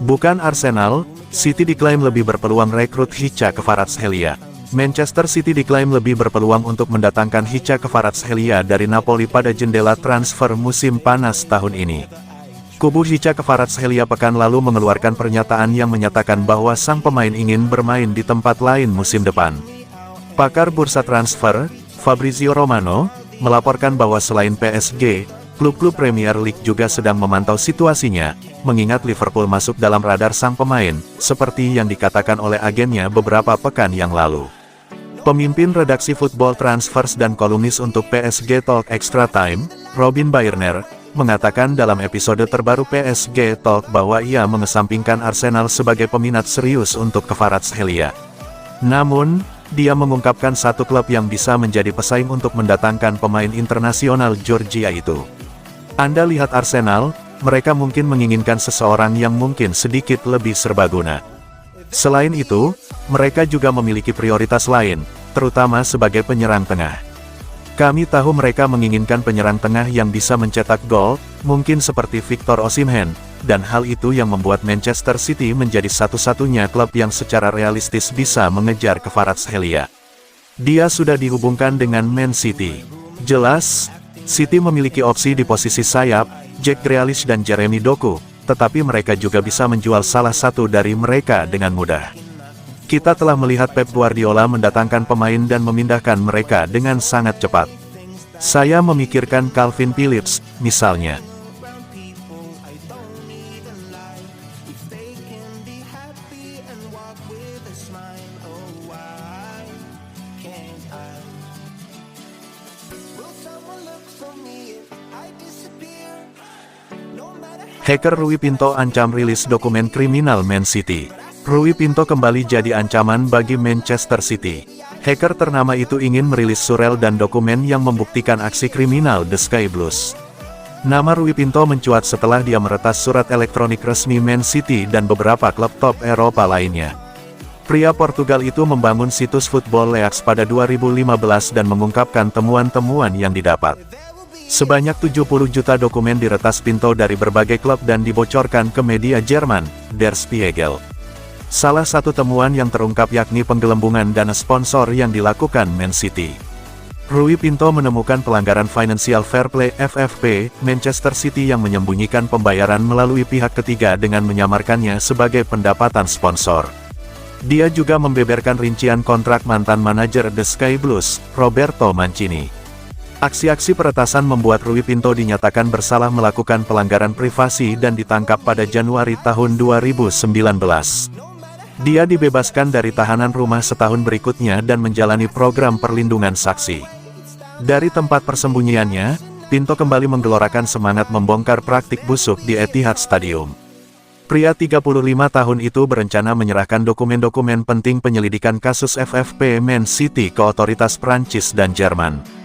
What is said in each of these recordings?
Bukan Arsenal, City diklaim lebih berpeluang rekrut Hicha Kvaratskhelia. Manchester City diklaim lebih berpeluang untuk mendatangkan Hicha Kvaratskhelia dari Napoli pada jendela transfer musim panas tahun ini. Kubu Hicha Kvaratskhelia pekan lalu mengeluarkan pernyataan yang menyatakan bahwa sang pemain ingin bermain di tempat lain musim depan. Pakar bursa transfer, Fabrizio Romano, melaporkan bahwa selain PSG, klub-klub Premier League juga sedang memantau situasinya, mengingat Liverpool masuk dalam radar sang pemain, seperti yang dikatakan oleh agennya beberapa pekan yang lalu. Pemimpin redaksi Football Transfers dan kolumnis untuk PSG Talk Extra Time, Robin Bairner, mengatakan dalam episode terbaru PSG Talk bahwa ia mengesampingkan Arsenal sebagai peminat serius untuk Kvaratskhelia. Namun, dia mengungkapkan satu klub yang bisa menjadi pesaing untuk mendatangkan pemain internasional Georgia itu. Anda lihat Arsenal, mereka mungkin menginginkan seseorang yang mungkin sedikit lebih serbaguna. Selain itu, mereka juga memiliki prioritas lain, terutama sebagai penyerang tengah. Kami tahu mereka menginginkan penyerang tengah yang bisa mencetak gol, mungkin seperti Victor Osimhen, dan hal itu yang membuat Manchester City menjadi satu-satunya klub yang secara realistis bisa mengejar Kvaratskhelia. Dia sudah dihubungkan dengan Man City. Jelas, City memiliki opsi di posisi sayap, Jack Grealish dan Jeremy Doku, tetapi mereka juga bisa menjual salah satu dari mereka dengan mudah. Kita telah melihat Pep Guardiola mendatangkan pemain dan memindahkan mereka dengan sangat cepat. Saya memikirkan Calvin Phillips, misalnya. Hacker Rui Pinto ancam rilis dokumen kriminal Man City. Rui Pinto kembali jadi ancaman bagi Manchester City. Hacker ternama itu ingin merilis surel dan dokumen yang membuktikan aksi kriminal The Sky Blues. Nama Rui Pinto mencuat setelah dia meretas surat elektronik resmi Man City dan beberapa klub top Eropa lainnya. Pria Portugal itu membangun situs Football Leaks pada 2015 dan mengungkapkan temuan-temuan yang didapat. Sebanyak 70 juta dokumen diretas Pinto dari berbagai klub dan dibocorkan ke media Jerman, Der Spiegel. Salah satu temuan yang terungkap yakni penggelembungan dana sponsor yang dilakukan Man City. Rui Pinto menemukan pelanggaran Financial Fair Play (FFP) Manchester City yang menyembunyikan pembayaran melalui pihak ketiga dengan menyamarkannya sebagai pendapatan sponsor. Dia juga membeberkan rincian kontrak mantan manajer The Sky Blues, Roberto Mancini. Aksi-aksi peretasan membuat Rui Pinto dinyatakan bersalah melakukan pelanggaran privasi dan ditangkap pada Januari tahun 2019. Dia dibebaskan dari tahanan rumah setahun berikutnya dan menjalani program perlindungan saksi. Dari tempat persembunyiannya, Pinto kembali menggelorakan semangat membongkar praktik busuk di Etihad Stadium. Pria 35 tahun itu berencana menyerahkan dokumen-dokumen penting penyelidikan kasus FFP Man City ke otoritas Prancis dan Jerman.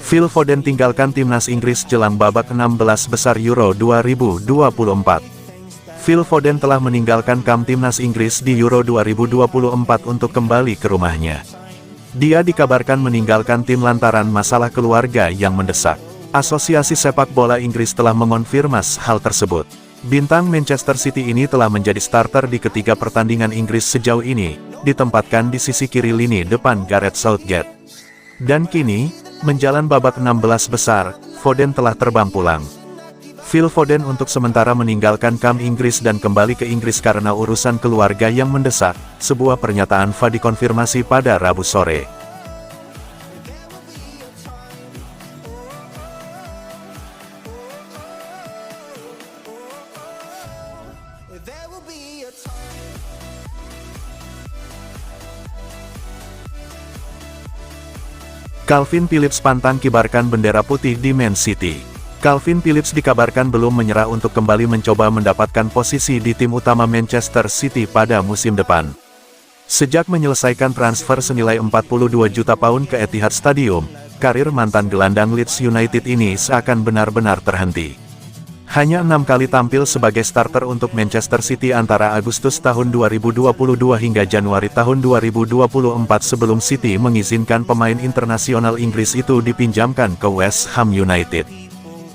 Phil Foden tinggalkan timnas Inggris jelang babak 16 besar Euro 2024. Phil Foden telah meninggalkan kamp timnas Inggris di Euro 2024 untuk kembali ke rumahnya. Dia dikabarkan meninggalkan tim lantaran masalah keluarga yang mendesak. Asosiasi sepak bola Inggris telah mengonfirmasi hal tersebut. Bintang Manchester City ini telah menjadi starter di ketiga pertandingan Inggris sejauh ini, ditempatkan di sisi kiri lini depan Gareth Southgate. Dan kini, menjelang babak 16 besar, Foden telah terbang pulang. Phil Foden untuk sementara meninggalkan kamp Inggris dan kembali ke Inggris karena urusan keluarga yang mendesak, sebuah pernyataan FA dikonfirmasi pada Rabu sore. Calvin Phillips pantang kibarkan bendera putih di Man City. Calvin Phillips dikabarkan belum menyerah untuk kembali mencoba mendapatkan posisi di tim utama Manchester City pada musim depan. Sejak menyelesaikan transfer senilai 42 juta pound ke Etihad Stadium, karir mantan gelandang Leeds United ini seakan benar-benar terhenti. Hanya 6 kali tampil sebagai starter untuk Manchester City antara Agustus tahun 2022 hingga Januari tahun 2024 sebelum City mengizinkan pemain internasional Inggris itu dipinjamkan ke West Ham United.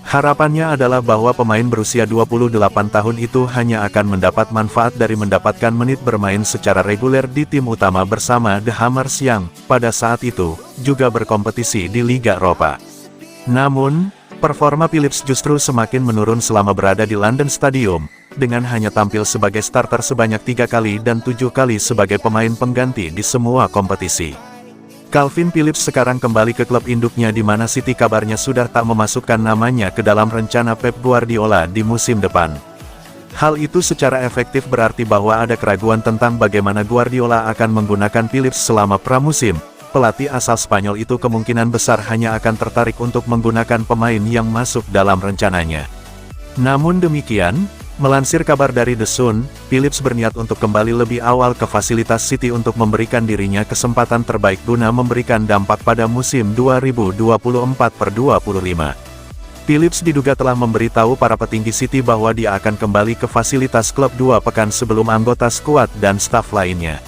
Harapannya adalah bahwa pemain berusia 28 tahun itu hanya akan mendapat manfaat dari mendapatkan menit bermain secara reguler di tim utama bersama The Hammers yang, pada saat itu, juga berkompetisi di Liga Eropa. Namun, performa Phillips justru semakin menurun selama berada di London Stadium, dengan hanya tampil sebagai starter sebanyak 3 kali dan 7 kali sebagai pemain pengganti di semua kompetisi. Calvin Phillips sekarang kembali ke klub induknya di mana City kabarnya sudah tak memasukkan namanya ke dalam rencana Pep Guardiola di musim depan. Hal itu secara efektif berarti bahwa ada keraguan tentang bagaimana Guardiola akan menggunakan Phillips selama pramusim. Pelatih asal Spanyol itu kemungkinan besar hanya akan tertarik untuk menggunakan pemain yang masuk dalam rencananya. Namun demikian, melansir kabar dari The Sun, Phillips berniat untuk kembali lebih awal ke fasilitas City untuk memberikan dirinya kesempatan terbaik guna memberikan dampak pada musim 2024-25. Phillips diduga telah memberitahu para petinggi City bahwa dia akan kembali ke fasilitas klub 2 pekan sebelum anggota skuad dan staf lainnya